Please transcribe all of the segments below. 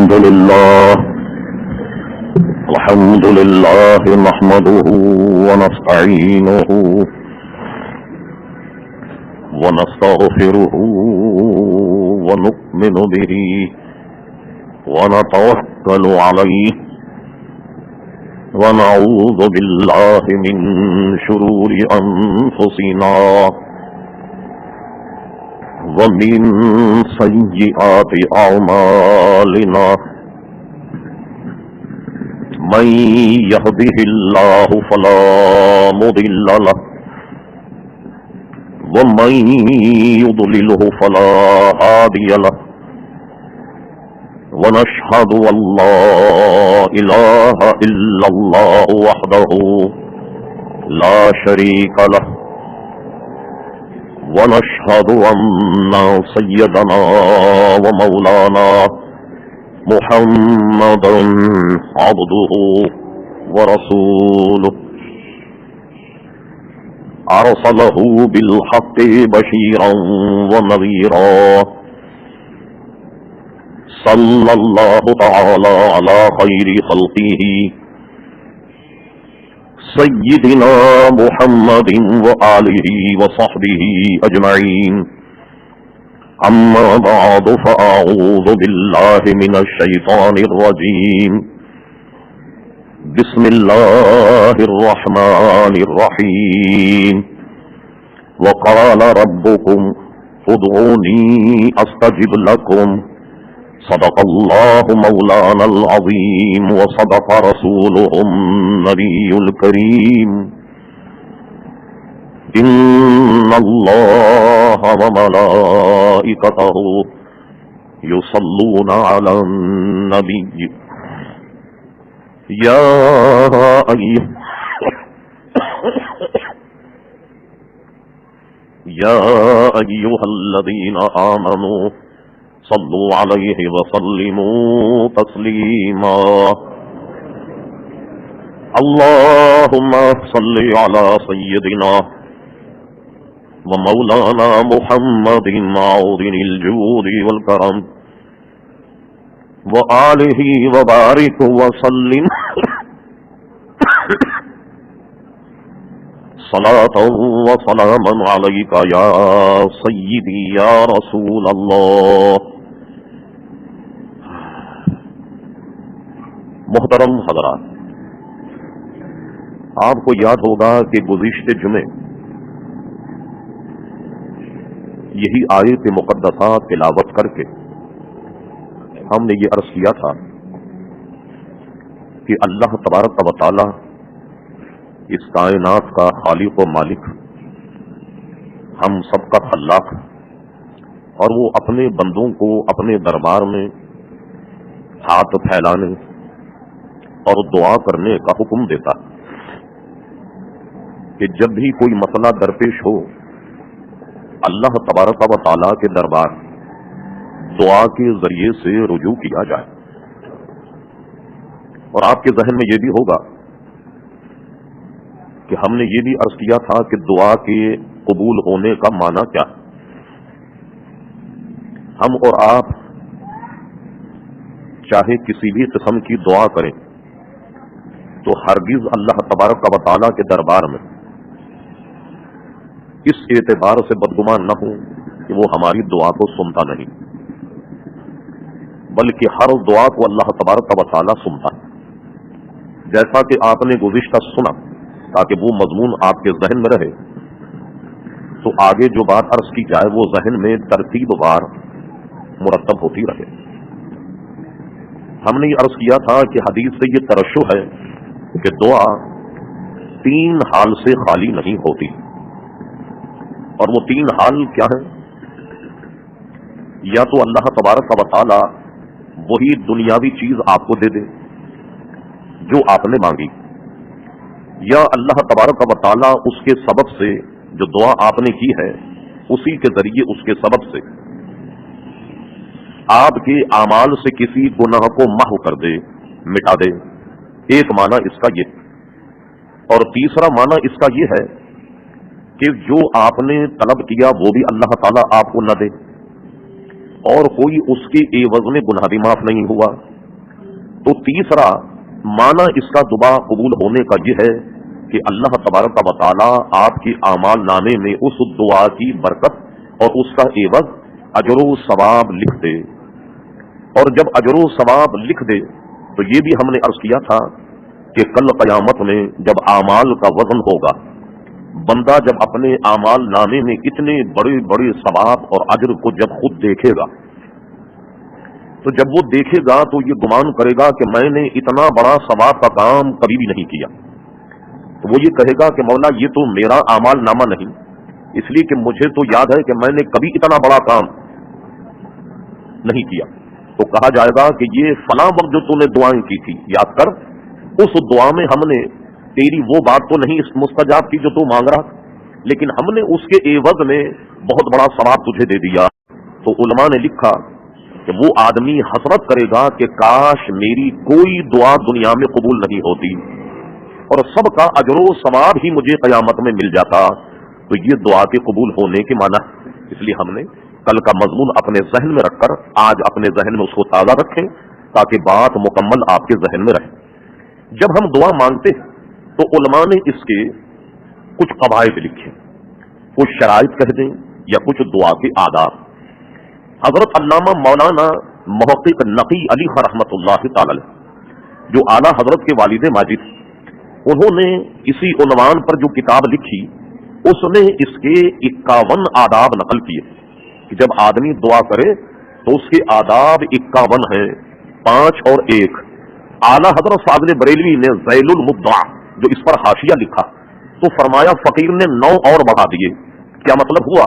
الحمد لله نحمده ونستعينه ونستغفره ونؤمن به ونتوكل عليه ونعوذ بالله من شرور أنفسنا ومن سيئات أعمالنا من يهده الله فلا مضل له ومن يضلله فلا هادي له ونشهد أن لا إله إلا الله وحده لا شريك له ونشهد أن سيدنا ومولانا محمدا عبده ورسوله أرسله بالحق بشيرا ونذيرا صلى الله تعالى على خير خلقه سيدنا محمد وآله وصحبه أجمعين أما بعد فأعوذ بالله من الشيطان الرجيم بسم الله الرحمن الرحيم وقال ربكم ادعوني أستجب لكم صدق الله مولانا العظيم وصدق رسوله النبي الكريم إن الله وملائكته يصلون على النبي يا أيها الذين آمنوا صلوا عليه وسلموا تسليما اللهم صل على سيدنا ومولانا محمد معودن الجود والكرم وآله وبارك وسلم صلاة وسلاما عليك يا سيدي يا رسول الله. محترم حضرات، آپ کو یاد ہوگا کہ گزشتہ جمعے یہی آیت مقدسہ تلاوت کر کے ہم نے یہ عرض کیا تھا کہ اللہ تبارک و تعالی اس کائنات کا خالق و مالک، ہم سب کا خلاق، اور وہ اپنے بندوں کو اپنے دربار میں ہاتھ پھیلانے اور دعا کرنے کا حکم دیتا کہ جب بھی کوئی مسئلہ درپیش ہو اللہ تبارک و تعالیٰ کے دربار دعا کے ذریعے سے رجوع کیا جائے. اور آپ کے ذہن میں یہ بھی ہوگا کہ ہم نے یہ بھی عرض کیا تھا کہ دعا کے قبول ہونے کا معنی کیا ہے. ہم اور آپ چاہے کسی بھی قسم کی دعا کریں تو ہرگز اللہ تبارک و تعالیٰ کے دربار میں اس اعتبار سے بدگمان نہ ہوں کہ وہ ہماری دعا کو سنتا نہیں، بلکہ ہر دعا کو اللہ تبارک و تعالیٰ سنتا ہے. جیسا کہ آپ نے گزشتہ سنا، تاکہ وہ مضمون آپ کے ذہن میں رہے تو آگے جو بات عرض کی جائے وہ ذہن میں ترتیب وار مرتب ہوتی رہے. ہم نے یہ عرض کیا تھا کہ حدیث سے یہ ترشح ہے کہ دعا 3 حال سے خالی نہیں ہوتی، اور وہ 3 حال کیا ہیں؟ یا تو اللہ تبارک و تعالی وہی دنیاوی چیز آپ کو دے دے جو آپ نے مانگی، یا اللہ تبارک و تعالی اس کے سبب سے جو دعا آپ نے کی ہے اسی کے ذریعے اس کے سبب سے آپ کے اعمال سے کسی گناہ کو محو کر دے، مٹا دے. ایک معنی اس کا یہ، اور تیسرا معنی اس کا یہ ہے کہ جو آپ نے طلب کیا وہ بھی اللہ تعالیٰ آپ کو نہ دے، اور کوئی اس کے عوض میں گناہ بھی معاف نہیں ہوا، تو तीसरा माना इसका दुआ कबूल होने का यह है कि अल्लाह तबारक व तआला आपकी आमाल नामे में उस दुआ की बरकत और उसका एवज अजरो सवाब लिख दे। और जब अजरो सवाब लिख दे तो ये भी हमने अर्ज किया था कि कल क़यामत में जब आमाल का वजन होगा, बंदा जब अपने आमाल नामे में इतने बड़े बड़े सवाब और अजर को जब खुद देखेगा, तो जब वो देखेगा तो ये गुमान करेगा कि मैंने इतना बड़ा सवाब का काम कभी भी नहीं किया। तो वो ये कहेगा कि मौला ये तो मेरा आमाल नामा नहीं, इसलिए कि मुझे तो याद है कि मैंने कभी इतना बड़ा काम नहीं किया। तो कहा जाएगा कि ये फलां वक्त जो तूने दुआएं की थी याद कर, उस दुआ में हमने तेरी वो बात तो नहीं मुस्तजाब की जो तू मांग रहा, लेकिन हमने उसके एवज में बहुत बड़ा सवाब तुझे दे दिया। तो उलमा ने लिखा कि वो आदमी हसरत करेगा कि काश मेरी कोई दुआ दुनिया में कबूल नहीं होती और सबका अजरो सवाब ही मुझे क़यामत में मिल जाता। तो ये दुआ के कबूल होने के माना। इसलिए हमने कल का मजमून अपने जहन में रखकर आज अपने जहन में उसको ताज़ा रखें ताकि बात मुकम्मल आपके जहन में रहे। जब हम दुआ मांगते तो उलमा ने इसके कुछ कवायद लिखे, कुछ शराइत कह दें या कुछ दुआ के आदाब। हजरत अल्लामा मौलाना मुहक्किक नकी अली खां रहमतुल्लाह तआला जो आला हजरत के वालिद माजिद, उन्होंने इसी उन्वान पर जो किताब लिखी उसने इसके 51 आदाब नकल किए कि जब आदमी दुआ करे तो उसके आदाब 51 हैं, 5 और 1। आला हजरत सादले बरेलवी ने ज़ैलुल मुद्दा जो इस पर हाशिया लिखा तो फरमाया फकीर ने 9 और बढ़ा दिए। क्या मतलब हुआ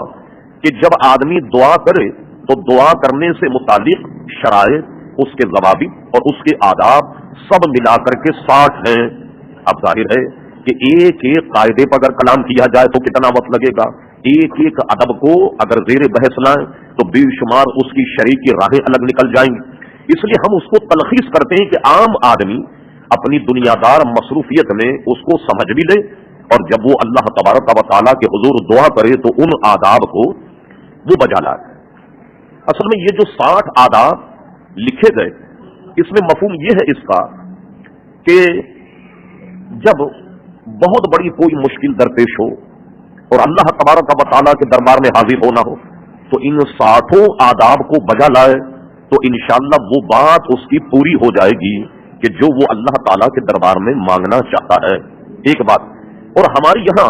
कि जब आदमी दुआ करे तो दुआ करने से मुतालिक शराइत, उसके जवाबी और उसके आदाब सब मिलाकर के 60 हैं। अब जाहिर है कि एक एक कायदे पर अगर कलाम किया जाए तो कितना वक्त लगेगा। एक एक अदब को अगर जेर बहस लाएं तो बेशुमार उसकी शरई की राहें अलग निकल जाएंगी। इसलिए हम उसको तलखीस करते हैं कि आम आदमी अपनी दुनियादार मसरूफियत में उसको समझ भी ले और जब वो अल्लाह तबारक व तआला के हुजूर दुआ करे तो उन आदाब को वो बजा लाए। असल में ये जो 60 आदाब लिखे गए, इसमें मफहूम ये है इसका कि जब बहुत बड़ी कोई मुश्किल दरपेश हो और अल्लाह तबारक व तआला के दरबार में हाजिर होना हो तो इन 60 आदाब को बजा लाए तो इंशाअल्लाह वो बात उसकी पूरी हो जाएगी कि जो वो अल्लाह ताला के दरबार में मांगना चाहता है। एक बात, और हमारे यहाँ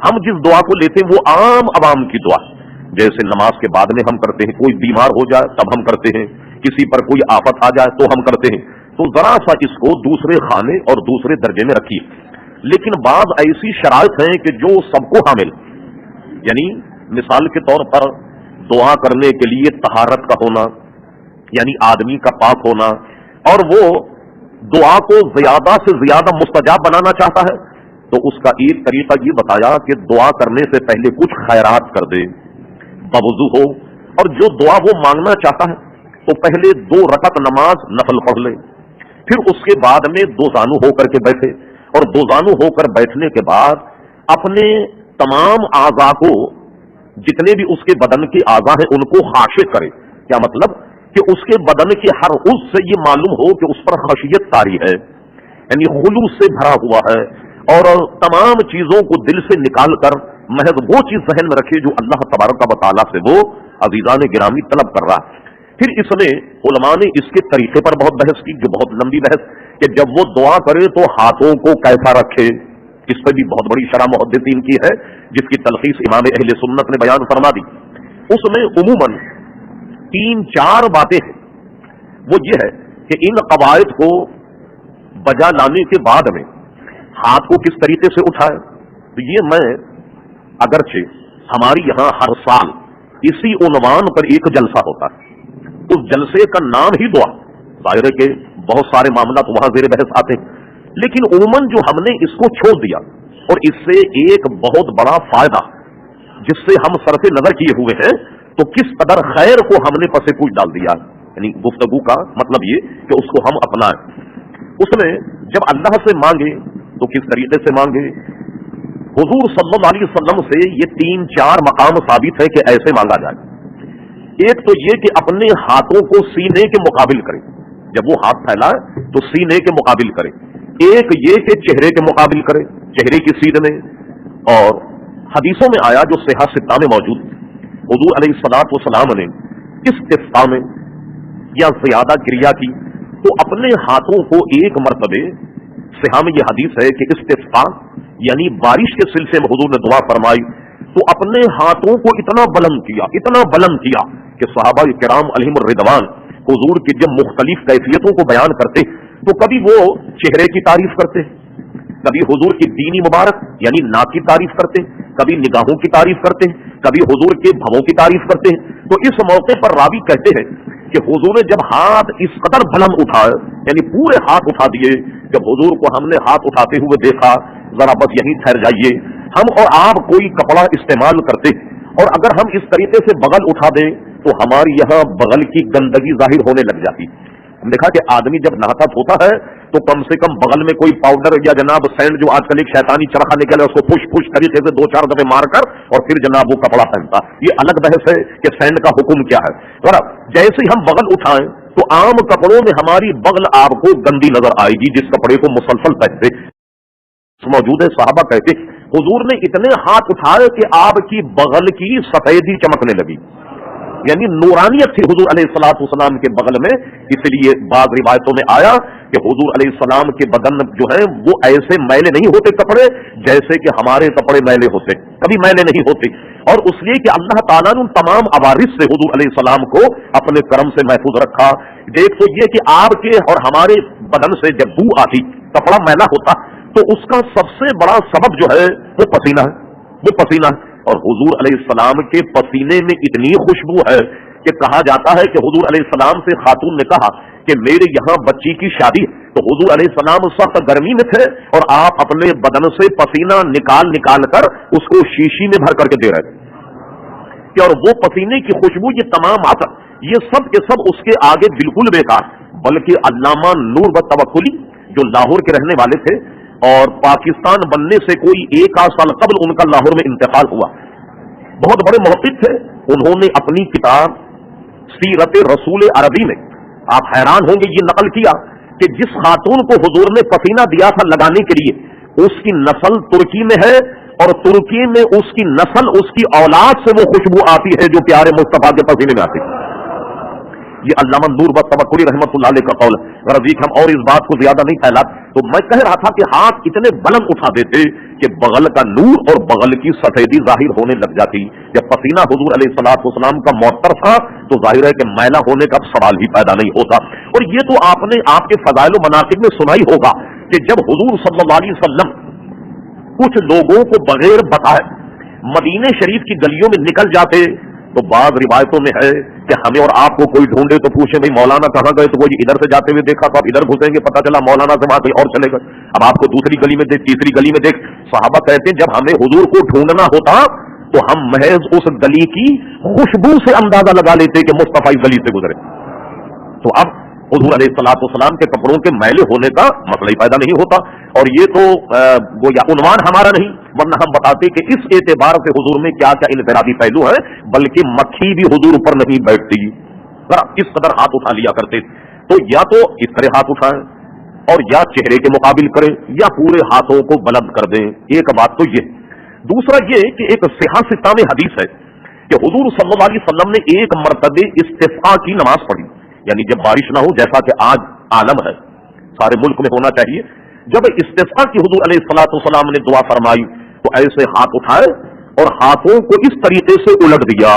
हम जिस दुआ को लेते हैं वो आम अवाम की दुआ, जैसे नमाज के बाद में हम करते हैं, कोई बीमार हो जाए तब हम करते हैं, किसी पर कोई आफत आ जाए तो हम करते हैं। तो जरा सा इसको दूसरे खाने और दूसरे दर्जे में रखिए। लेकिन बाज ऐसी शराइत हैं कि जो सबको हामिल, यानी मिसाल के तौर पर दुआ करने के लिए तहारत का होना, यानी आदमी का पाक होना, और वो दुआ को ज्यादा से ज्यादा मुस्तजाब बनाना चाहता है तो उसका एक तरीका ये बताया कि दुआ करने से पहले कुछ खैरात कर दे, बवुजू हो, और जो दुआ वो मांगना चाहता है तो पहले 2 रकअत नमाज नफल पढ़ ले, फिर उसके बाद में 2 जानू होकर के बैठे और 2 जानू होकर बैठने के बाद अपने तमाम आज़ा को, जितने भी उसके बदन के आज़ा हैं उनको खाशे करे। क्या मतलब कि उसके बदन के हर उस से ये मालूम हो कि उस पर खशियत तारी है, यानी खुलूस से भरा हुआ है, और तमाम चीजों को दिल से निकाल कर महज वो चीज जहन में रखे जो अल्लाह तबारक व तआला से वो अजीजान गिरामी तलब कर रहा है। फिर इसने उलमा ने इसके तरीके पर बहुत बहस की, जो बहुत लंबी बहस, कि जब वो दुआ करे तो हाथों को कैसा रखे, इस पर भी बहुत बड़ी शरह मुहद्दिसीन की है जिसकी तलखीस इमाम अहले सुन्नत ने बयान फरमा दी। उसमें उमूमन 3-4 बातें हैं। वो ये है कि इन कवायद को बजा लाने के बाद में हाथ को किस तरीके से उठाए। तो ये मैं अगरचे हमारी यहाँ हर साल इसी उन्वान पर एक जलसा होता है, उस जलसे का नाम ही दुआ। जाहिर है कि बहुत सारे मामला तो वहां जेर बहस आते हैं, लेकिन उमूमन जो हमने इसको छोड़ दिया और इससे एक बहुत बड़ा फायदा जिससे हम सरफे नजर किए हुए हैं, तो किस कदर खैर को हमने पसे पूछ डाल दिया। यानी गुफ्तगू का मतलब ये कि उसको हम अपनाएं। उसमें जब अल्लाह से मांगे तो किस तरीके से मांगे। हुजूर सल्लल्लाहु अलैहि वसल्लम से ये 3-4 मकाम साबित है कि ऐसे मांगा जाए। एक तो ये कि अपने हाथों को सीने के मुकाबिल करें, जब वो हाथ फैलाए तो सीने के मुकाबिल करे, एक ये कि चेहरे के मुकाबिल करे, चेहरे की सीध में। और हदीसों में आया जो सिहा सित्ता में मौजूद, हुजूर अलैहिस्सलातु वस्सलाम ने इस्तिस्का में या ज्यादा क्रिया की तो अपने हाथों को एक मरतबे, सिहा में यह हदीस है कि इस्तिस्का यानी बारिश के सिलसिले में हुजूर ने दुआ फरमाई तो अपने हाथों को इतना बुलंद किया कि सहाबा किराम अलैहिमुर रिदवान हुजूर की जब मुख्तलिफ कैफियतों को बयान करते तो कभी वो चेहरे की तारीफ करते, कभी हुजूर की दीनी मुबारक यानी नाक की तारीफ करते, कभी निगाहों की तारीफ करते, कभी हुजूर के भवों की तारीफ करते। तो इस मौके पर रावी कहते हैं कि हुजूर ने जब हाथ इस कदर बुलंद उठाए, यानी पूरे हाथ उठा दिए, जब हुजूर को हमने हाथ उठाते हुए देखा, जरा बस यहीं ठहर जाइए, हम और आप कोई कपड़ा इस्तेमाल करते और अगर हम इस तरीके से बगल उठा दें तो हमारी यहाँ बगल की गंदगी जाहिर होने लग जाती। हम देखा कि आदमी जब नहाता धोता है तो कम से कम बगल में कोई पाउडर या जनाब सैंड, जो आजकल एक शैतानी चरखा निकले, उसको पुश तरीके से 2-4 दफे मारकर और फिर जनाब वो कपड़ा पहनता। ये अलग बहस है कि सैंड का हुक्म क्या है। जैसे ही हम बगल उठाएं तो आम कपड़ों में हमारी बगल आपको गंदी नजर आएगी, जिस कपड़े को मुसलसल पहनते। मौजूद है साहबा कहते हुजूर ने इतने हाथ उठाए कि आपकी बगल की सफेदी चमकने लगी, यानी नूरानियत थी हुजूर अलैहिस्सलातु वस्सलाम के बगल में। इसलिए बाद रिवायतों में आया कि हुजूर अलैहिस्सलाम के बदन जो है वो ऐसे मैले नहीं होते कपड़े जैसे कि हमारे कपड़े मैले होते, कभी मैले नहीं होते। और उसलिए कि अल्लाह ताला ने उन तमाम अवारिस से हुजूर अलैहिस्सलाम को अपने करम से महफूज रखा। देख तो ये कि आपके और हमारे बदन से जब बू आती, कपड़ा मैला होता, तो उसका सबसे बड़ा सबब जो है वो पसीना है, वो पसीना है। और हुजूर अलैहिस्सलाम के पसीने में इतनी खुशबू है कि कहा जाता है कि हुजूर अलैहिस्सलाम से खातून ने कहा कि मेरे यहाँ बच्ची की शादी, तो हुजूर अलैहिस्सलाम सख्त गर्मी में थे और आप अपने बदन से पसीना निकाल कर उसको शीशी में भर करके दे रहे थे। और वो पसीने की खुशबू, ये तमाम असर, ये सब के सब उसके आगे बिल्कुल बेकार। बल्कि अल्लामा नूर व तवक्कुली जो लाहौर के रहने वाले थे और पाकिस्तान बनने से कोई 1 साल कबल उनका लाहौर में इंतकाल हुआ, बहुत बड़े मुहक्किक थे। उन्होंने अपनी किताब सीरत रसूल अरबी में, आप हैरान होंगे, ये नकल किया कि जिस खातून को हुजूर ने पसीना दिया था लगाने के लिए, उसकी नस्ल तुर्की में है और तुर्की में उसकी नस्ल, उसकी औलाद से वो खुशबू आती है जो प्यारे मुस्तफा के पसीने में आती है। ये अल्लामा नूर व तवक्कुली रहमतुल्लाह अलैह का कौल है। रज़ीक हम और इस बात को ज्यादा नहीं फैला, तो मैं कह रहा था कि हाथ इतने बुलंद उठा देते कि बगल का नूर और बगल की सफेदी जाहिर होने लग जाती। जब पसीना हुजूर अलैहिस्सलातु वस्सलाम का मुअत्तर था तो जाहिर है कि मैला होने का सवाल ही पैदा नहीं होता। और ये तो आपने आपके फज़ाइल व मनाक़िब में सुना ही होगा कि जब हुजूर सल्लल्लाहु अलैहि वसल्लम कुछ लोगों को बगैर बताए मदीने शरीफ की गलियों में निकल जाते, तो बाद रिवायतों में है कि हमें और आपको कोई ढूंढे तो पूछे भाई मौलाना कहाँ गए, तो वो इधर से जाते हुए देखा तो आप इधर घुसेंगे, पता चला मौलाना से वहां कहीं और चले गए। अब आपको दूसरी गली में देख, तीसरी गली में देख। सहाबा कहते हैं जब हमें हुजूर को ढूंढना होता तो हम महज उस गली की खुशबू से अंदाजा लगा लेते कि मुस्तफा इस गली से गुजरे। तो अब हुजूर अलैहिस्सलातु वस्सलाम के कपड़ों के मैले होने का मसला ही पैदा नहीं होता। और ये तो वो या उन्वान हमारा नहीं, वरना हम बताते कि इस एतबार से हुजूर में क्या क्या इनफरादी पहलू है, बल्कि मक्खी भी हुजूर पर नहीं बैठती, इस कदर हाथ उठा लिया करते। तो या तो इस तरह हाथ उठाएं और या चेहरे के मुकाबिल करें या पूरे हाथों को बुलंद कर दें। एक बात तो ये। दूसरा ये कि एक सिहा सित्ता में हदीस है कि हुजूर सल्लल्लाहु अलैहि वसल्लम ने एक मरतबे इस्तिस्का की नमाज पढ़ी, यानी जब बारिश ना हो, जैसा कि आज आलम है सारे मुल्क में होना चाहिए। जब इस्तिस्का की हुजूर अलैहिस्सलातु वस्सलाम ने दुआ फरमाई तो ऐसे हाथ उठाए और हाथों को इस तरीके से उलट दिया।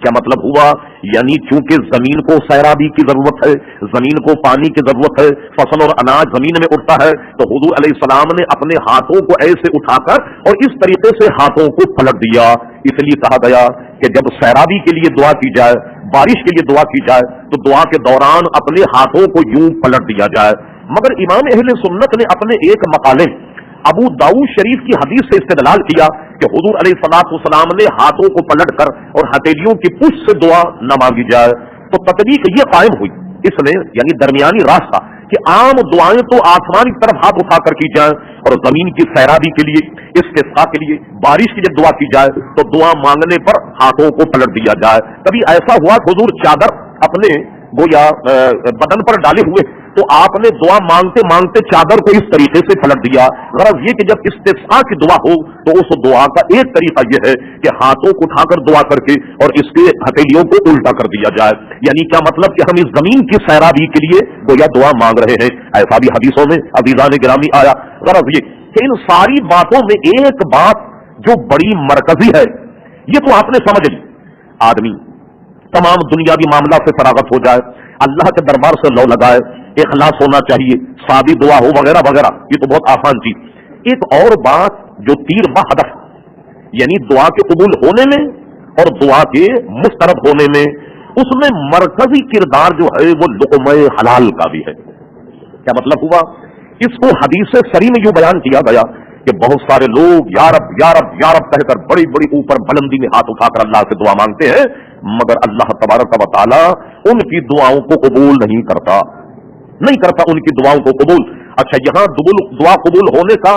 क्या मतलब हुआ? यानी चूंकि जमीन को सैराबी की जरूरत है, जमीन को पानी की जरूरत है, फसल और अनाज जमीन में उठता है, तो हुजूर अलैहिस्सलाम ने अपने हाथों को ऐसे उठाकर और इस तरीके से हाथों को पलट दिया। इसलिए कहा गया कि जब सैराबी के लिए दुआ की जाए, बारिश के लिए दुआ की जाए, तो दुआ के दौरान अपने हाथों को यूं पलट दिया जाए। मगर इमाम अहले सुन्नत ने अपने एक मकाले अबू दाऊद शरीफ की हदीस से इस्तेदलाल किया कि हुजूर अलैहिस्सलातु वस्सलाम ने हाथों को पलट कर और हथेलियों की पुष्ट से दुआ न मांगी जाए। तो तकनीक ये कायम हुई इसमें, यानी दरमियानी रास्ता, कि आम दुआएं तो आसमान की तरफ हाथ उठाकर की जाए और जमीन की सैराबी के लिए, इस्तिस्का के लिए, बारिश की जब दुआ की जाए तो दुआ मांगने पर हाथों को पलट दिया जाए। कभी ऐसा हुआ हुजूर चादर अपने गोया बदन पर डाले हुए, تو آپ نے دعا مانگتے مانگتے چادر کو اس طریقے سے پلٹ دیا. غرض یہ کہ جب استسقاء کی دعا ہو تو اس دعا کا ایک طریقہ یہ ہے کہ ہاتھوں کو اٹھا کر دعا کر کے اور اس کے ہتھیلیوں کو الٹا کر دیا جائے. یعنی کیا مطلب کہ ہم اس زمین کی سیرابی کے لیے گویا دعا مانگ رہے ہیں. ایسا بھی حدیثوں میں عزیزان گرامی آیا. غرض یہ کہ ان ساری باتوں میں ایک بات جو بڑی مرکزی ہے یہ تو آپ نے سمجھ لی. آدمی تمام دنیاوی معاملہ سے فراغت ہو جائے, اللہ کے دربار سے لو لگائے, اخلاص ہونا چاہیے, سادی دعا ہو وغیرہ وغیرہ, یہ تو بہت آسان چیز. ایک اور بات جو تیر بہ ہدف, یعنی دعا کے قبول ہونے میں اور دعا کے مسترد ہونے میں, اس میں مرکزی کردار جو ہے وہ لقمہ حلال کا بھی ہے. کیا مطلب ہوا؟ اس کو حدیث صریح میں یوں بیان کیا گیا کہ بہت سارے لوگ یا رب یا رب یا رب کہہ کر بڑی بڑی اوپر بلندی میں ہاتھ اٹھا کر اللہ سے دعا مانگتے ہیں, مگر اللہ تبارک و تعالی ان کی دعاؤں کو قبول نہیں کرتا ان کی دعاؤں کو قبول. اچھا, یہاں دعا قبول ہونے کا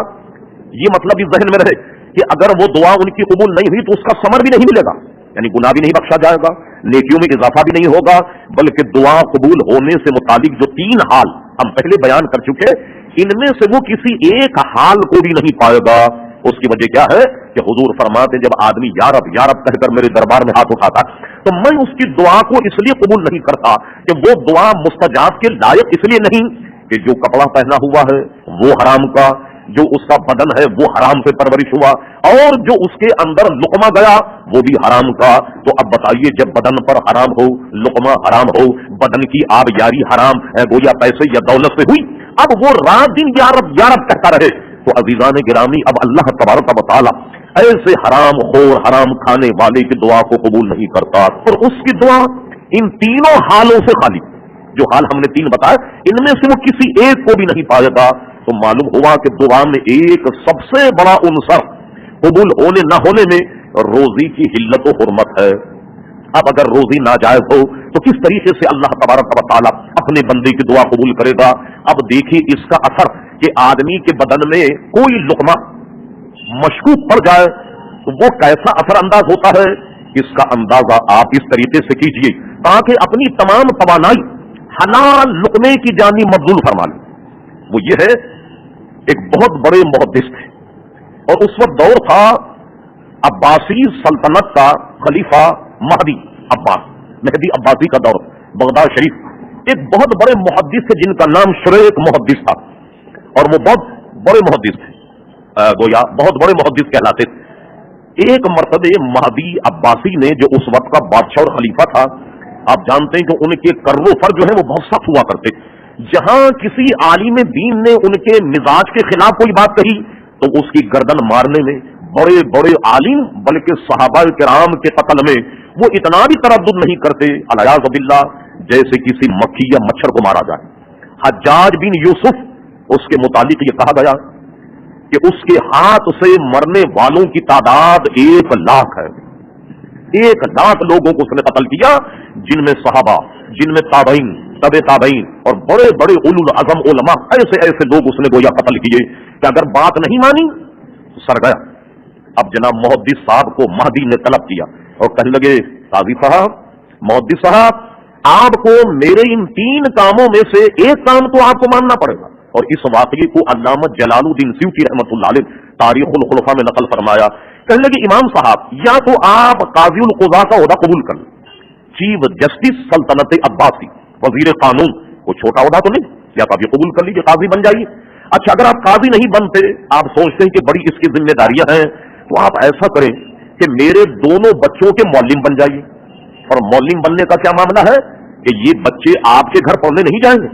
یہ مطلب اس ذہن میں رہے کہ اگر وہ دعا ان کی قبول نہیں ہوئی تو اس کا ثمر بھی نہیں ملے گا, یعنی گناہ بھی نہیں بخشا جائے گا, نیکیوں میں اضافہ بھی نہیں ہوگا, بلکہ دعا قبول ہونے سے متعلق جو 3 حال ہم پہلے بیان کر چکے, ان میں سے وہ کسی ایک حال کو بھی نہیں پائے گا. اس کی وجہ کیا ہے کہ حضور فرماتے جب آدمی یا رب کہہ کر میرے دربار میں ہاتھ اٹھاتا تو میں اس کی دعا کو اس لیے قبول نہیں کرتا کہ وہ دعا مستجاب کے لائق اس لیے نہیں کہ جو کپڑا پہنا ہوا ہے وہ حرام کا, جو اس کا بدن ہے وہ حرام سے پرورش ہوا, اور جو اس کے اندر لقمہ گیا وہ بھی حرام کا. تو اب بتائیے, جب بدن پر حرام ہو, لقمہ حرام ہو, بدن کی آب یاری حرام گویا پیسے یا دولت سے ہوئی, اب وہ رات دن یا رب کہتا رہے, تو عزیزان گرامی اب اللہ تبارک و تعالی ایسے حرام خور حرام کھانے والے کی دعا کو قبول نہیں کرتا, اور اس کی دعا ان تینوں حالوں سے خالی, جو حال ہم نے 3 بتائے ان میں سے وہ کسی ایک کو بھی نہیں پائے گا. تو معلوم ہوا کہ دعا میں ایک سب سے بڑا عنصر قبول ہونے نہ ہونے میں روزی کی حلت و حرمت ہے. اب اگر روزی ناجائز ہو تو کس طریقے سے اللہ تبارک و تعالی اپنے بندے کی دعا قبول کرے گا؟ اب دیکھیے اس کا اثر کہ آدمی کے بدن میں کوئی لقمہ مشکوک پڑ جائے تو وہ کیسا اثر انداز ہوتا ہے, اس کا اندازہ آپ اس طریقے سے کیجئے تاکہ اپنی تمام توانائی حلال لقمے کی جانب مبذول فرما لیں. وہ یہ ہے, ایک بہت بڑے محدث تھے اور اس وقت دور تھا عباسی سلطنت کا خلیفہ مہدی عباسی کا دور, بغداد شریف. ایک بہت بڑے محدث تھے جن کا نام شریک محدث تھا, اور وہ بہت بڑے محدث تھے, گویا بہت بڑے محدث کہلاتے تھے. ایک مرتبہ مہدی عباسی نے, جو اس وقت کا بادشاہ اور خلیفہ تھا, آپ جانتے ہیں کہ ان کے کر و فر جو ہے وہ بہت سخت ہوا کرتے. جہاں کسی عالم دین نے ان کے مزاج کے خلاف کوئی بات کہی تو اس کی گردن مارنے میں بڑے بڑے عالم بلکہ صحابہ کرام کے قتل میں وہ اتنا بھی تردد نہیں کرتے الیاذ باللہ جیسے کسی مکھی یا مچھر کو مارا جائے. حجاج بن یوسف, اس کے متعلق یہ کہا گیا کہ اس کے ہاتھ سے مرنے والوں کی تعداد 1 لاکھ ہے. 1 لاکھ لوگوں کو اس نے قتل کیا, جن میں صحابہ, جن میں تابعین, تبع تابعین اور بڑے بڑے اولو العزم علماء, ایسے لوگ اس نے گویا قتل کیے کہ اگر بات نہیں مانی تو سر گیا. اب جناب محدث صاحب کو مہدی نے طلب کیا اور کہنے لگے, قاضی صاحب, محدث صاحب, آپ کو میرے ان 3 کاموں میں سے ایک کام تو آپ کو ماننا پڑے گا. اور اس واقعے کو علامہ جلال الدین سیوطی رحمۃ اللہ علیہ تاریخ الخلفاء میں نقل فرمایا. کہنے لگے, امام صاحب, یا تو آپ قاضی القضاء کا عہدہ قبول کر لیں, چیف جسٹس سلطنت عباسی, وزیر قانون, کو چھوٹا عہدہ تو نہیں, یا تو آپ یہ قبول کر لیجیے, قاضی بن جائیے. اچھا, اگر آپ قاضی نہیں بنتے, آپ سوچتے ہیں کہ بڑی اس کی ذمہ داریاں ہیں, تو آپ ایسا کریں کہ میرے دونوں بچوں کے معلم بن جائیے. اور معلم بننے کا کیا معاملہ ہے کہ یہ بچے آپ کے گھر پڑھنے نہیں جائیں گے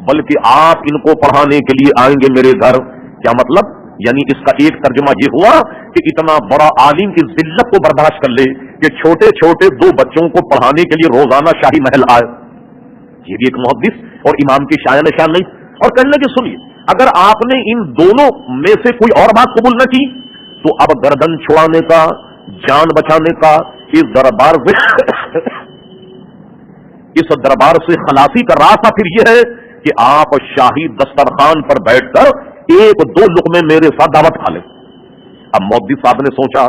بلکہ آپ ان کو پڑھانے کے لیے آئیں گے میرے گھر. کیا مطلب؟ یعنی اس کا ایک ترجمہ یہ ہوا کہ اتنا بڑا عالم کی ذلت کو برداشت کر لے کہ چھوٹے چھوٹے 2 بچوں کو پڑھانے کے لیے روزانہ شاہی محل آئے. یہ بھی ایک محدث اور امام کی شایان شان نہیں. اور کہنے لگے, سنیے, اگر آپ نے ان دونوں میں سے کوئی اور بات قبول نہ کی تو اب گردن چھڑانے کا, جان بچانے کا اس دربار سے خلاصی کا راستہ پھر یہ ہے کہ آپ شاہی دسترخوان پر بیٹھ کر 1-2 لقمے میرے ساتھ دعوت کھا لیں. اب محدث صاحب نے سوچا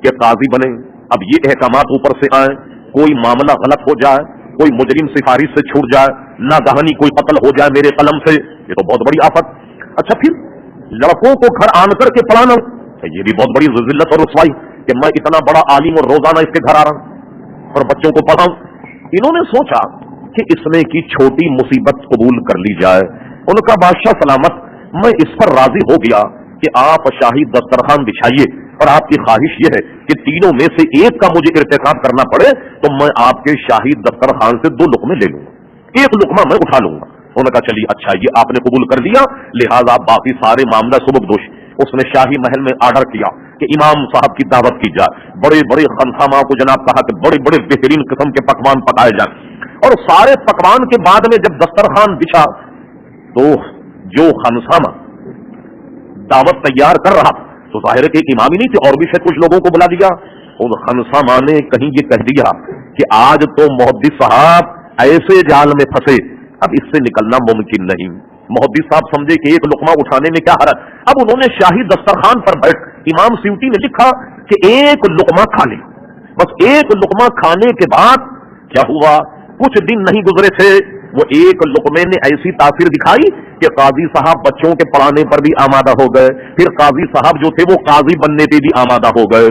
کہ قاضی بنے, اب یہ احکامات اوپر سے آئیں, کوئی معاملہ غلط ہو جائے कोई मुजरिम सिफारिश से छूट जाए, ना गहनी कोई कत्ल हो जाए मेरे कलम से, ये तो बहुत बड़ी आफत। अच्छा, फिर लड़कों को घर आन करके पढ़ाना, ये भी बहुत बड़ी जिल्लत और रुसवाई कि मैं इतना बड़ा आलिम और रोजाना इसके घर आ रहा हूं और बच्चों को पढ़ाऊं। इन्होंने सोचा कि इसमें की छोटी मुसीबत कबूल कर ली जाए। उनका बादशाह सलामत, मैं इस पर राजी हो गया कि आप शाही दस्तरखान बिछाइए और आपकी ख्वाहिश यह है कि तीनों में से एक का मुझे इर्तिकाब करना पड़े तो मैं आपके शाही दस्तरखान से 2 लुकमे ले लूंगा, 1 लुकमा मैं उठा लूंगा। उन्होंने कहा चलिए अच्छा, ये आपने कबूल कर लिया, लिहाजा बाकी सारे मामला सुबकदोश। उसने शाही महल में आर्डर किया कि इमाम साहब की दावत की जाए, बड़े बड़े खनसामा को जनाब कहा कि बड़े बड़े बेहतरीन किस्म के पकवान पकाए जाए। और सारे पकवान के बाद में जब दस्तरखान बिछा तो जो खनसामा दावत तैयार कर रहा तो जाहिर है कि इमाम ही नहीं थे, और भी शायद कुछ लोगों को बुला दिया। उन खनसामा ने कहीं ये कह दिया कि आज तो मुहद्दिस साहब ऐसे जाल में फंसे, अब इससे निकलना मुमकिन नहीं। मुहद्दिस साहब समझे कि 1 लुकमा उठाने में क्या हरज। अब उन्होंने शाही दस्तरखान पर बैठ इमाम स्यूटी ने लिखा कि 1 लुकमा खा ले। बस 1 लुकमा खाने के बाद क्या हुआ, कुछ दिन नहीं गुजरे थे, वो 1 लुकमे ने ऐसी तासीर दिखाई कि काजी साहब बच्चों के पढ़ाने पर भी आमादा हो गए, फिर काजी साहब जो थे वो काजी बनने पे भी आमादा हो गए।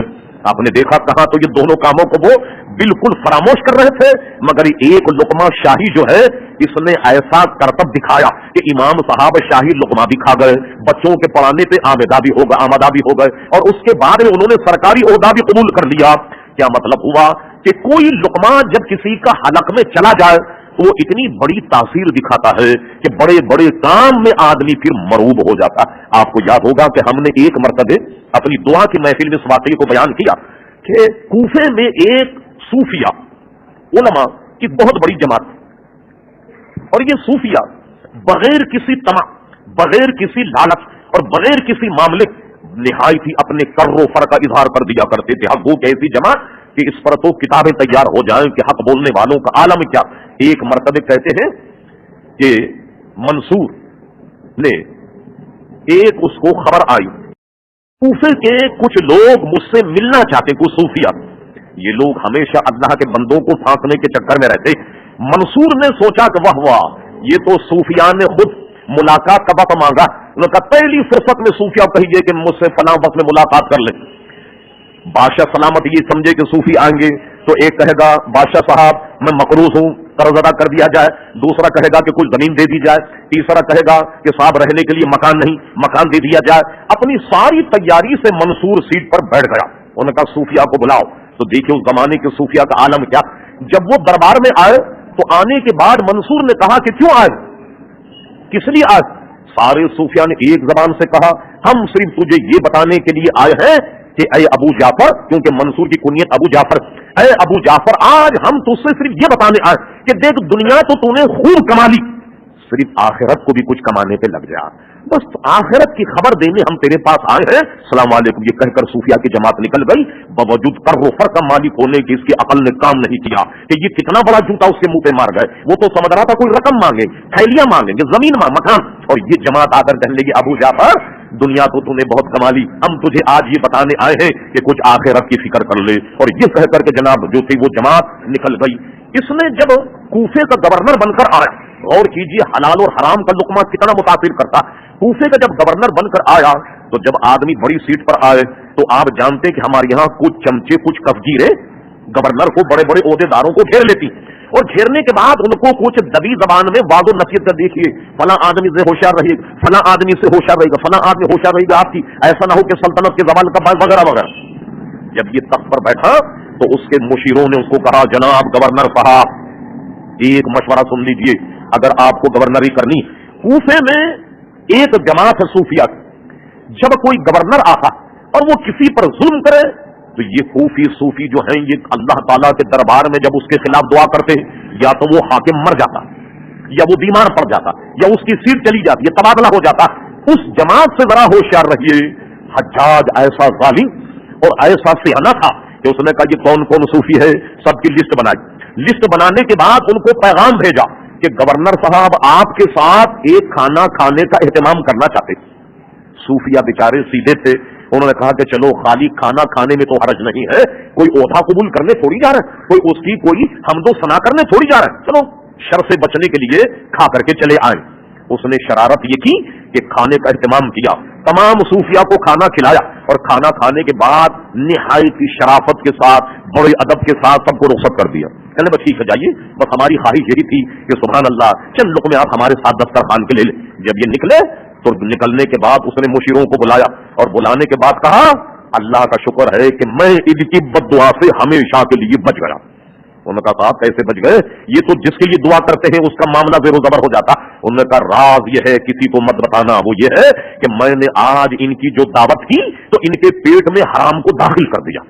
आपने देखा कहा तो ये दोनों कामों को वो बिल्कुल फरामोश कर रहे थे, मगर 1 लुकमा शाही जो है इसने ऐसा करतब दिखाया कि इमाम साहब शाही लुकमा भी खा गए, बच्चों के पढ़ाने पे आमादा भी हो गए और उसके बाद में उन्होंने सरकारी ओहदा भी कबूल कर लिया। क्या मतलब हुआ कि कोई लुकमा जब किसी का हलक में चला जाए तो वो इतनी बड़ी तासीर दिखाता है कि बड़े बड़े काम में आदमी फिर मरूब हो जाता है। आपको याद होगा कि हमने एक मरतबे अपनी दुआ की महफिल में इस वाकये को बयान किया कि कूफे में एक सूफिया उलमा की बहुत बड़ी जमात, और ये सूफिया बगैर किसी तमा, बगैर किसी लालच और बगैर किसी मामले निहायत ही अपने कर्रो फर का इजहार कर दिया करते थे। हक वो कैसी जमात कि इस पर तो किताबें तैयार हो जाएं कि हक बोलने वालों का आलम क्या। एक मरतबे कहते हैं कि मंसूर ने एक उसको खबर आई, कूफे के कुछ लोग मुझसे मिलना चाहते, कुछ सूफिया, ये लोग हमेशा अल्लाह के बंदों को फांसने के चक्कर में रहते। मंसूर ने सोचा कि वाह वाह, ये तो सूफिया ने खुद मुलाकात का वक्त मांगा। उन्होंने कहा पहली फुर्सत में सूफिया कहिए कि मुझसे फलां वक्त में मुलाकात कर ले। बादशाह सलामत ये समझे कि सूफी आएंगे तो एक कहेगा बादशाह साहब मैं मकरूज हूं, कर्ज अदा कर दिया जाए, दूसरा कहेगा कि कुछ जमीन दे दी जाए, तीसरा कहेगा कि साहब रहने के लिए मकान नहीं, मकान दे दिया जाए। अपनी सारी तैयारी से मंसूर सीट पर बैठ गया। उन्होंने कहा सूफिया को बुलाओ। तो देखिए उस जमाने के सूफिया का आलम क्या। जब वो दरबार में आए तो आने के बाद मंसूर ने कहा कि क्यों आए, किस लिए आए। सारे सूफिया ने एक जबान से कहा हम सिर्फ तुझे ये बताने के लिए आए हैं कि अय अबू जाफर, क्योंकि मंसूर की कुनियत अबू जाफर, अय अबू जाफर आज हम तुझसे सिर्फ ये बताने आए कि देख दुनिया तो तूने खूब कमा ली, सिर्फ आखिरत को भी कुछ कमाने पे लग जा, बस आखिरत की खबर देने हम तेरे पास आए हैं। सलाम वालेकुम ये कहकर सूफिया की जमात निकल गई। बावजूद कर्रोफर का मालिक होने की इसकी अकल ने काम नहीं किया कि ये कितना बड़ा जूता उसके मुंह पे मार गए। वो तो समझ रहा था कोई रकम मांगे, थैलियां मांगेंगे, जमीन मकान, और ये जमात आकर कहने लगी अबू जाफर दुनिया तो तूने बहुत कमा ली, हम तुझे आज ये बताने आए हैं कि कुछ आखिरत की फिक्र कर ले। और ये कह करके जनाब जो थी वो जमात निकल गई। इसने जब कूफे का गवर्नर बनकर आया, गौर कीजिए हलाल और हराम का लुकमा कितना मुतासिर करता। कूफे का जब गवर्नर बनकर आया तो जब आदमी बड़ी सीट पर आए तो आप जानते कि हमारे यहाँ कुछ चमचे कुछ कफगीरें गवर्नर को, बड़े बड़े ओहदेदारों को घेर लेती, और घेरने के बाद उनको कुछ दबी जबान में वादो नसीहत कर देखिए फला आदमी से होशियार रहिए, फला आदमी से होशियार रहेगा, फला आदमी होशियार रहेगा आपकी, ऐसा ना हो कि सल्तनत के जवाल का वगैरह वगैरह। जब ये तख्त पर बैठा तो उसके मुशीरों ने उसको कहा जनाब गवर्नर साहब एक मशवरा सुन लीजिए, अगर आपको गवर्नरी करनी। कूफे में एक जमात है सूफिया, जब कोई गवर्नर आता और वो किसी पर जुल्म करे तो ये कूफी सूफी जो हैं ये अल्लाह ताला के दरबार में जब उसके खिलाफ दुआ करते या तो वो हाकिम मर जाता, या वो बीमार पड़ जाता, या उसकी सीट चली जाती, या तबादला हो जाता। उस जमात से जरा होशियार रहिए। हज्जाज ऐसा जालिम और ऐसा सियाना था कि उसने कहा ये कौन कौन सूफी है, सबकी लिस्ट बनाई। लिस्ट बनाने के बाद उनको पैगाम भेजा कि गवर्नर साहब आपके साथ एक खाना खाने का एहतमाम करना चाहते। सूफिया बेचारे सीधे थे, उन्होंने कहा कि चलो खाली खाना खाने में तो हरज नहीं है, कोई ओहदा कबूल करने थोड़ी जा रहे हैं, कोई उसकी कोई हमदो सना करने थोड़ी जा रहे हैं, चलो शर से बचने के लिए खा करके चले आए। उसने शरारत ये की कि खाने का एहतमाम किया, तमाम सूफिया को खाना खिलाया और खाना खाने के बाद निहायती शराफत के साथ बड़े अदब के साथ सबको रुखसत कर दिया। कहने बस ठीक है जाइए, बस हमारी ख्वाहिश यही थी कि सुभान अल्लाह चंद लुक़मे आप हमारे साथ दस्तरखान के ले ले। जब ये निकले तो निकलने के बाद उसने मुशीरों को बुलाया और बुलाने के बाद कहा अल्लाह का शुक्र है कि मैं इनकी बद्दुआ से हमेशा के लिए बच गया। उन्होंने कहा साहब कैसे बच गए, ये तो जिसके लिए दुआ करते हैं उसका मामला जेरो जबर हो जाता। उन्होंने कहा राज ये है किसी को मत बताना, वो ये है कि मैंने आज इनकी जो दावत की तो इनके पेट में हराम को दाखिल कर दिया।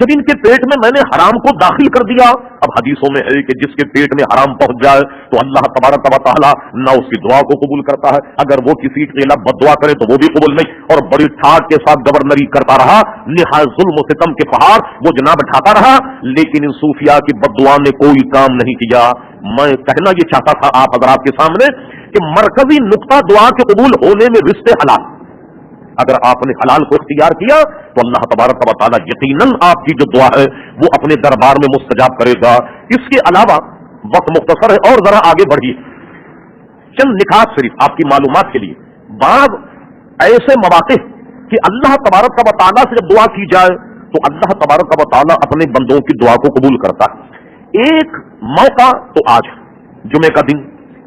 जब इनके पेट में मैंने हराम को दाखिल कर दिया, अब हदीसों में है कि जिसके पेट में हराम पहुंच जाए तो अल्लाह तबारक व तआला ना उसकी दुआ को कबूल करता है, अगर वो किसी के खिलाफ बददुआ करे तो वो भी कबूल नहीं, और बड़ी ठाट के साथ गवर्नरी करता रहा, निहायत जुल्म और सितम के पहाड़ वो जनाब ढाता रहा, लेकिन इन सूफिया की बददुआ ने कोई काम नहीं किया। मैं कहना ये चाहता था आप हज़रात के सामने कि मरकजी नुक्ता दुआ के कबूल होने में रिश्ते हलाल, अगर आपने हलाल को इख्तियार किया तो अल्लाह तबारक व तआला यकीनन आपकी जो दुआ है वो अपने दरबार में मुस्तजाब करेगा। इसके अलावा वक्त मुख्तसर है और जरा आगे बढ़िए, चंद निकात शरीफ आपकी मालूमात के लिए। बाद ऐसे मौके कि अल्लाह तबारक व तआला से जब दुआ की जाए तो अल्लाह तबारक व तआला अपने बंदों की दुआ को कबूल करता है। एक मौका तो आज जुमे का दिन,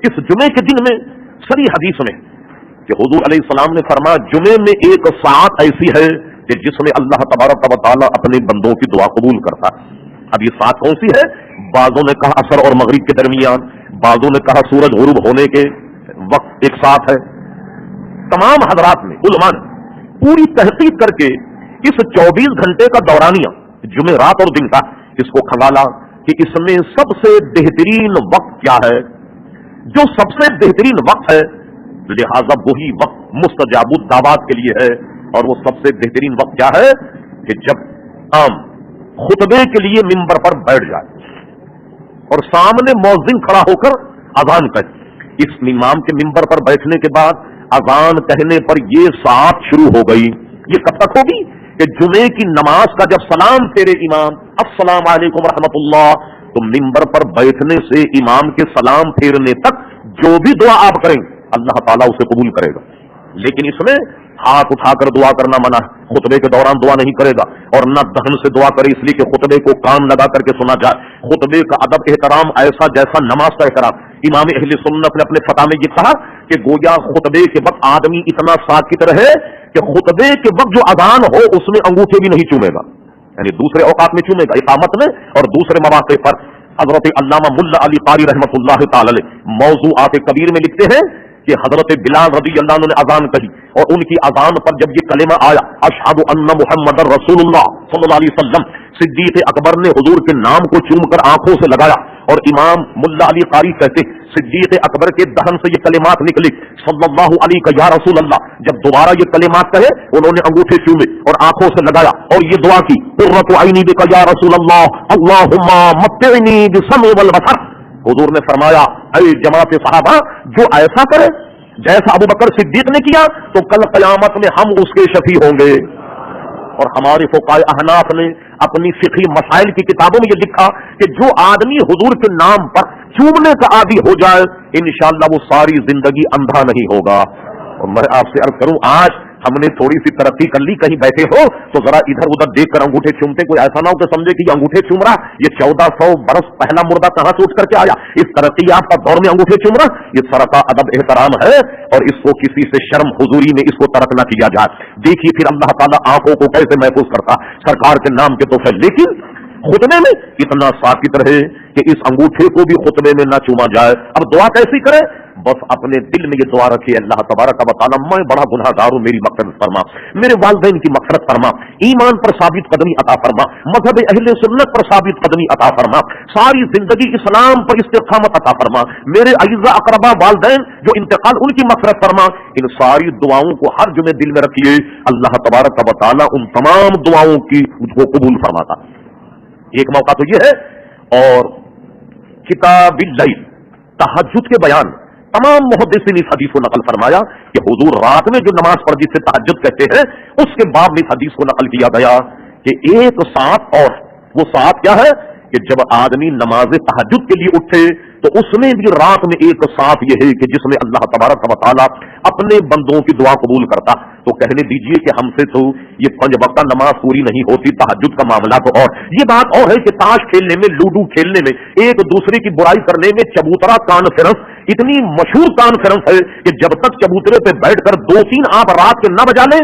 इस जुमे के दिन में सही हदीस में कि हुजूर अलैहिस्सलाम ने फरमाया जुमे में एक सात ऐसी है कि जिसमें अल्लाह तबारक व तआला अपने बंदों की दुआ कबूल करता है। अब ये सात कौन सी है? बाजों ने कहा असर और मगरिब के दरमियान, बाजों ने कहा सूरज गुरूब होने के वक्त एक साथ है। तमाम हजरात ने उलमा ने पूरी तहकीक करके इस 24 घंटे का दौरानिया जुमे रात और दिन का इसको खंगाला कि इसमें सबसे बेहतरीन वक्त क्या है। जो सबसे बेहतरीन वक्त है लिहाजा वही वक्त मुस्तजाबुद दावत के लिए है, और वो सबसे बेहतरीन वक्त क्या है कि जब आम खुतबे के लिए मिंबर पर बैठ जाए और सामने मौज़िन खड़ा होकर अजान कहे। इस इमाम के मिंबर पर बैठने के बाद अजान कहने पर ये साथ शुरू हो गई। ये कब तक होगी कि जुमे की नमाज का जब सलाम तेरे इमाम अस्सलाम वालेकुम रहमतुल्लाह, तो मिंबर पर बैठने से इमाम के सलाम फेरने तक जो भी दुआ आप करेंगे अल्लाह ताला उसे कबूल करेगा। लेकिन इसमें हाथ उठाकर दुआ करना मना है, खुतबे के दौरान दुआ नहीं करेगा, और न दहन से दुआ करे इसलिए कि खुतबे को कान लगा करके सुना जाए। खुतबे का अदब एहतराम ऐसा जैसा नमाज का एहतराम। इमाम अहले सुन्नत ने अपने फतवा में ये कहा कि गोया खुतबे के वक्त आदमी इतना साकित रहे कि खुतबे के वक्त जो अजान हो उसमें अंगूठे भी नहीं चूमेगा, यानी दूसरे औकात में चूमेगा इकामत में, और दूसरे मवाक़े पर हजरत अल्लामा मुल्ला अली कारी रहमतुल्लाह तआला अलैह मौज़ूआत कबीर में लिखते हैं कि हजरत बिलाल रज़ी अल्लाह अन्हु ने अजान कही, और उनकी अजान पर जब ये कलेमा आया अशहदु अन्ना मुहम्मदर रसूलुल्लाह सल्लल्लाहु अलैहि वसल्लम, सिद्दीक़ अकबर ने हुजूर के नाम को चूमकर आंखों से लगाया, और इमाम मुल्ला अली कारी कहते सिद्दीक़ अकबर के दहन से ये कलेमात निकली सल्लल्लाहु अलैहि या रसूल अल्लाह। जब दोबारा ये कलेमात कहे उन्होंने अंगूठे चूमे और आंखों से लगाया और ये दुआ की कुर्रतु ऐनी बिका या रसूल अल्लाह अल्लाहुम्मा मत्तिनी बिसमी वल बसर। हुजूर ने फरमाया ऐ जमात सहाबा, जो ऐसा करे जैसा अबू बकर सिद्दीक ने किया तो कल क़यामत में हम उसके शफी होंगे। और हमारे फुक़हाए अहनाफ ने अपनी फ़िक़ही मसाइल की किताबों में ये लिखा कि जो आदमी हुजूर के नाम पर चूमने का आदी हो जाए इंशाअल्लाह वो सारी जिंदगी अंधा नहीं होगा। और मैं आपसे अर्ज करूं, आज हमने थोड़ी सी तरक्की कर ली, कहीं बैठे हो तो जरा इधर उधर देखकर अंगूठे चूमते, कोई ऐसा ना हो कि समझे कि ये अंगूठे चूम रहा, ये 1400 बरस पहला मुर्दा कहां से उठ करके आया, इस तरक्की याफ्ता दौर में अंगूठे चूम रहा। ये सरका अदब एहतराम है और इसको किसी से शर्म हुजूरी में इसको तरक ना किया जाए। देखिए फिर अल्लाह ताला आंखों को कैसे महफूज करता सरकार के नाम के तोहफे। लेकिन खुतबे में इतना साकित रहे कि इस अंगूठे को भी खुतबे में ना चूमा जाए। अब दुआ कैसी करे? बस अपने दिल में ये दुआ रखिए अल्लाह तबारक व तआला मैं बड़ा गुनाहगार हूं, मेरी मग़फ़िरत फरमा, मेरे वालिदैन की मग़फ़िरत फरमा, ईमान पर साबित कदमी अता फरमा, मज़हब अहले सुन्नत पर साबित कदमी अता फरमा, सारी जिंदगी इस्लाम पर इस्तिक़ामत अता फरमा, मेरे अज़ीज़ा अक़रबा वालिदैन जो इंतकाल उनकी मग़फ़िरत फरमा। इन सारी दुआओं को हर जुमे दिल में रखिए, अल्लाह तबारक व तआला उन तमाम दुआओं की को कबूल फरमाता। एक मौका तो ये है। और किताबिल लैल, तहज्जुद के बयान, तमाम मुहद्दिसीन इस हदीस को नकल फरमाया कि हुजूर रात में जो नमाज पढ़ जिसे तहज्जुद कहते हैं, उसके बाद में इस हदीस को नकल किया गया कि एक साथ, और वो साथ क्या है कि जब आदमी नमाज तहज्जुद के लिए उठे तो उसमें भी रात में एक साथ ये है कि जिसमें अल्लाह तबारक व तआला अपने बंदों की दुआ कबूल करता। तो कहने दीजिए कि हमसे तो ये 5 वक्त नमाज पूरी नहीं होती, तहज्जुद का मामला तो और ये बात और है कि ताश खेलने में, लूडो खेलने में, एक दूसरे की बुराई करने में चबूतरा कॉन्फ्रेंस इतनी मशहूर कॉन्फ्रेंस है कि जब तक चबूतरे पे बैठकर 2-3 आप रात के न बजा लें,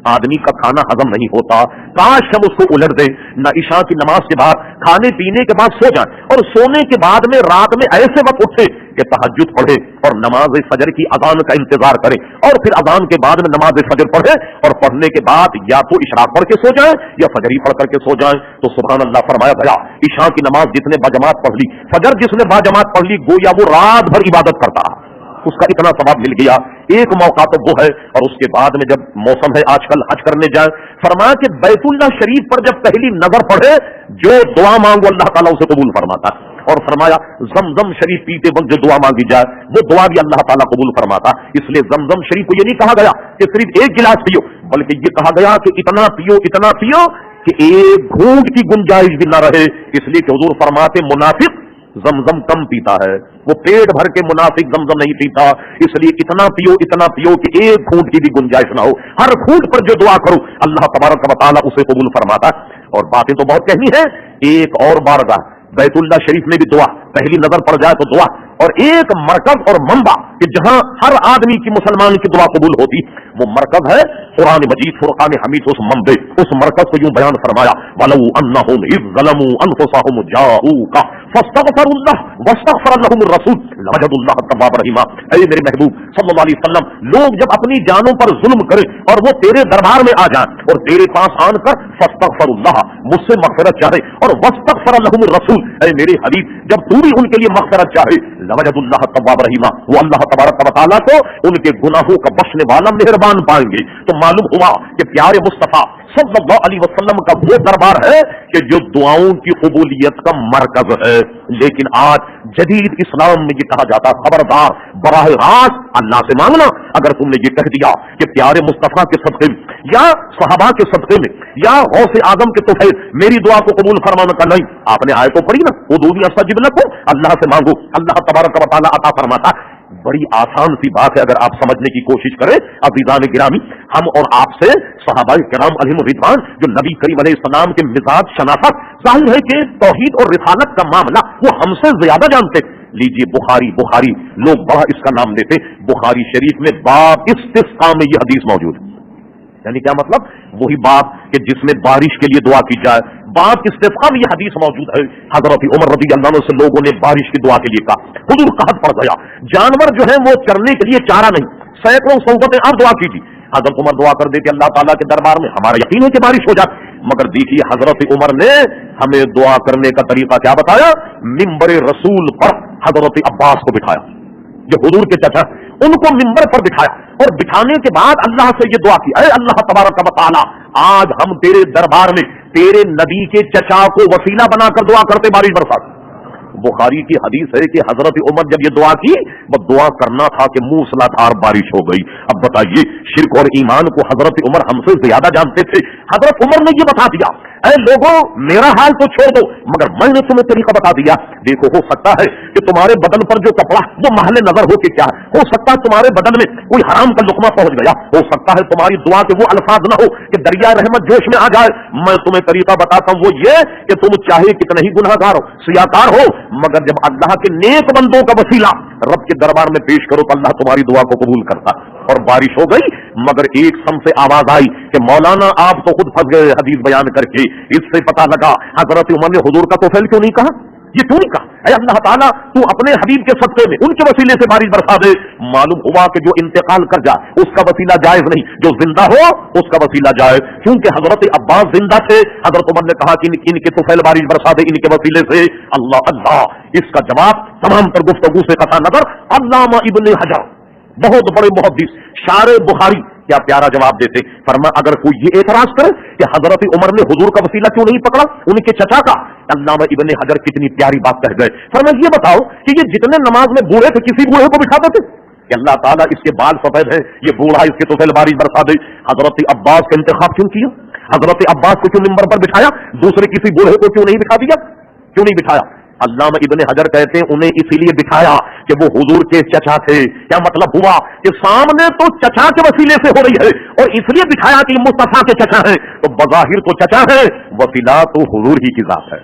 आदमी का खाना हजम नहीं होता। काश हम उसको उलट दें, न ईशा की नमाज के बाद खाने पीने के बाद सो जाएं, और सोने के बाद में रात में ऐसे वक्त उठे कि तहज्जुद पढ़े और नमाज फजर की अजान का इंतजार करें, और फिर अजान के बाद में नमाज फजर पढ़े, और पढ़ने के बाद या तो इशराक पढ़ के सो जाएं या फजर ही पढ़ करके सो जाएं। तो सुभान अल्लाह फरमाया गया, ईशा की नमाज जिसने बाजमात पढ़ ली, फजर जिसने बाजमात पढ़ ली, गोया वो रात भर इबादत करता रहा, उसका इतना सवाब मिल गया। एक मौका तो वो है, और उसके बाद में जब मौसम है आजकल हज करने जाए, फरमाया कि बैतुल्लाह शरीफ पर जब पहली नजर पड़े, जो दुआ मांगो अल्लाह ताला उसे कबूल फरमाता। और फरमाया जमजम शरीफ पीते वक्त जो दुआ मांगी जाए वो दुआ भी अल्लाह ताला कबूल फरमाता। इसलिए जमजम शरीफ को ये नहीं कहा गया कि सिर्फ एक गिलास पियो, बल्कि ये कहा गया कि इतना पियो कि एक घूंट की गुंजाइश भी न रहे। इसलिए कि हुजूर फरमाते मुनाफिक जमजम कम पीता है, वो पेट भर के मुनाफिक जमजम नहीं पीता, इसलिए इतना पियो कि एक घूंट की भी गुंजाइश ना हो। हर घूंट पर जो दुआ करो अल्लाह तबारक व तआला उसे कबूल फरमाता। और बातें तो बहुत कहनी है, एक और बारगाह बैतुल्लाह शरीफ में भी दुआ, पहली नजर पड़ जाए तो दुआ, और एक मरकज और मंबा कि जहां हर आदमी की, मुसलमान की दुआ कबूल होती, वो मरकज है कुरान मजीद फुरकान हमीद। उस मंबे, उस मरकज को यूं बयान फरमाया, वलौ अन्नहुम इज़ ज़लमू अनफुसहुम जाऊका फस्तगफरुल्लाह वस्तगफर लहुमुर रसूल लवजदुल्लाह तव्वाब रहीमा। ऐ मेरे महबूब सल्लल्लाहु अलैहि वसल्लम, लोग जब अपनी जानों पर जुल्म करें और वो तेरे दरबार में आ जाएं और तेरे पास आकर फस्तगफरुल्लाह, मुझसे मग़फ़िरत चाहे, और वस्तगफर लहुमुर रसूल, ऐ मेरे हबीब जब तू भी उनके लिए मग़फ़िरत चाहे, लवजदुल्लाह तव्वाब रहीमा, वो अल्लाह तबारक व तआला को उनके गुनाहों का बख्शने वाला मेहरबान पाएंगे। तो मालूम हुआ कि प्यारे मुस्तफा सल्लल्लाहु अलैहि वसल्लम का वो दरबार है कि जो दुआओं की कबूलियत का मरकज है। लेकिन आज जदीद इस्लाम में ये कहा जाता, खबरदार, बराह रास्त अल्लाह से मांगना। अगर तुमने ये कह दिया कि प्यारे मुस्तफा के सदक़े में या सहाबा के सदक़े में या गौसे आजम के तुफैल मेरी दुआ को कबूल फरमाना का, नहीं, आपने आयत तो पढ़ी ना, उदूनी अस्तजिब लकुम, अल्लाह से मांगो, अल्लाह तबारक व तआला अता फरमाता। बड़ी आसान सी बात है अगर आप समझने की कोशिश करें। अज़ीज़ान गिरामी, हम और आपसे सहाबाए किराम अलैहिम रिज़वान जो नबी करीम अलैहिस्सलाम के मिजाज शनाफत, जाहिर है कि तौहीद और रिसालत का मामला वो हमसे ज्यादा जानते। लीजिए बुखारी लोग बड़ा इसका नाम लेते, बुखारी शरीफ में बाब इस्तिस्का में यह हदीस मौजूद है। यानी क्या मतलब? वही बात कि जिसमें बारिश के लिए दुआ की जाए, बात इस्तिस्का में यह हदीस मौजूद है। हजरत उमर रज़ी अल्लाह अन्हु से लोगों ने बारिश की दुआ के लिए कहा, हुजूर कहत पड़ गया, जानवर जो है वो चरने के लिए चारा नहीं, सैकड़ों सौगतें आप दुआ कीजिए। हजरत उमर दुआ कर देते अल्लाह ताला के दरबार में, हमारा यकीन है कि बारिश हो जाए। मगर देखिए हजरत उमर ने हमें दुआ करने का तरीका क्या बताया? मिंबर रसूल पर हजरत अब्बास को बिठाया, जो हुजूर के चाचा, उनको मिंबर पर बिठाया, और बिठाने के बाद अल्लाह से ये दुआ की, अरे अल्लाह तबारक व तआला, आज हम तेरे दरबार में तेरे नबी के चचा को वसीला बनाकर दुआ करते बारिश बरसा। बुखारी की हदीस है कि हजरत उमर जब ये दुआ की, वो दुआ करना था कि मूसलाधार बारिश हो गई। अब बताइए, शिर्क और ईमान को हजरत उमर हमसे ज्यादा जानते थे। हजरत उमर ने ये बता दिया, ऐ लोगों, मेरा हाल तो छोड़ दो, मगर मैंने तुम्हें तरीका बता दिया। देखो, हो सकता है कि तुम्हारे बदन पर जो कपड़ा वो महले नजर हो के क्या है, हो सकता है तुम्हारे बदन में कोई हराम का लुकमा पहुंच गया, हो सकता है तुम्हारी दुआ के वो अल्फाज न हो कि दरिया रहमत जोश में आ जाए। मैं तुम्हें तरीका बताता हूं, वो ये कि तुम चाहे कितने ही गुनाहगार हो, सियाकार हो, मगर जब अल्लाह के नेक बंदों का वसीला रब के दरबार में पेश करो तो अल्लाह तुम्हारी दुआ को कबूल करता। और बारिश हो गई, मगर एक सम से आवाज आई कि मौलाना आप तो खुद फंस गए हदीस बयान करके। इससे पता लगा हजरत उमर ने हुजूर का तोफैल क्यों नहीं कहा, ये क्यों नहीं कहा, ऐ अल्लाह ताला तू अपने हबीब के सदक़े में उनके वसीले से बारिश बरसा दे। मालूम हुआ कि जो इंतकाल कर जाए उसका वसीला जायज नहीं, जो जिंदा हो उसका वसीला जायज। क्योंकि हजरत अब्बास जिंदा थे, हजरत उमर ने कहा कि इनके तोफैल बारिश बरसा दे इनके वसीले से। अल्लाह अल्लाह, इसका जवाब तमाम तर गुफ्तगू से कथा नजर अल्लामा इब्ने हजर, बहुत बड़े मुहद्दिस, शारे बुखारी, کیا پیارا جواب دیتے. فرمایا اگر کوئی یہ اعتراض کرے کہ حضرت عمر نے حضور کا وسیلہ کیوں نہیں پکڑا ان کے چچا کا. علامہ ابن حجر کتنی پیاری بات کہہ گئے. فرمایا یہ بتاؤ کہ یہ جتنے نماز میں بوڑھے تھے کسی بوڑھے کو بٹھاتے تھے کہ اللہ تعالیٰ اس کے بال سفید ہیں, یہ بوڑھا اس کے طفیل بارش برسا دے. حضرت عباس کا انتخاب کیوں کیا؟ حضرت عباس کو کیوں منبر پر بٹھایا؟ دوسرے کسی بوڑھے کو کیوں نہیں بٹھا دیا؟ کیوں نہیں بٹھایا؟ علامہ ابن حجر کہتے ہیں انہیں اسی لیے بٹھایا کہ وہ حضور کے چچا تھے. کیا مطلب ہوا کہ سامنے تو چچا کے وسیلے سے ہو رہی ہے اور اس لیے بٹھایا کہ مصطفیٰ کے چچا ہیں, تو بظاہر تو چچا ہے, وسیلہ تو حضور ہی کی ذات ہے.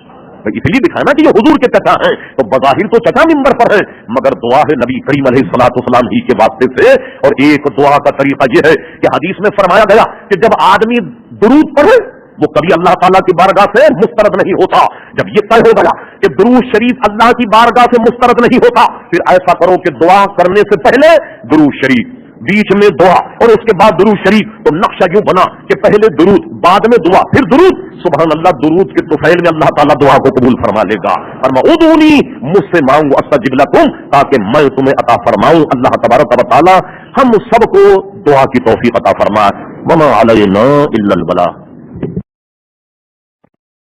اس لیے دکھانا کہ یہ حضور کے چچا ہیں, تو بظاہر تو چچا منبر پر ہے, مگر دعا ہے نبی کریم علیہ الصلوۃ والسلام ہی کے واسطے سے. اور ایک دعا کا طریقہ یہ ہے کہ حدیث میں فرمایا گیا کہ جب آدمی درود پڑھے وہ کبھی اللہ تعالیٰ کی بارگاہ سے مسترد نہیں ہوتا. جب یہ طے ہو گیا کہ درود شریف اللہ کی بارگاہ سے مسترد نہیں ہوتا, پھر ایسا کرو کہ دعا کرنے سے پہلے درود شریف, بیچ میں دعا اور اس کے بعد درود شریف. تو نقشہ یوں بنا کہ پہلے درود, بعد میں دعا, پھر درود. سبحان اللہ, درود کے طفیل میں اللہ تعالیٰ دعا کو قبول فرما لے گا. فرمایا ادعونی, مجھ سے مانگو استجب لکم, تاکہ میں تمہیں عطا فرماؤں. اللہ تبارک و تعالیٰ ہم سب کو دعا کی توفیق عطا فرمائے. وما علینا الا البلاغ.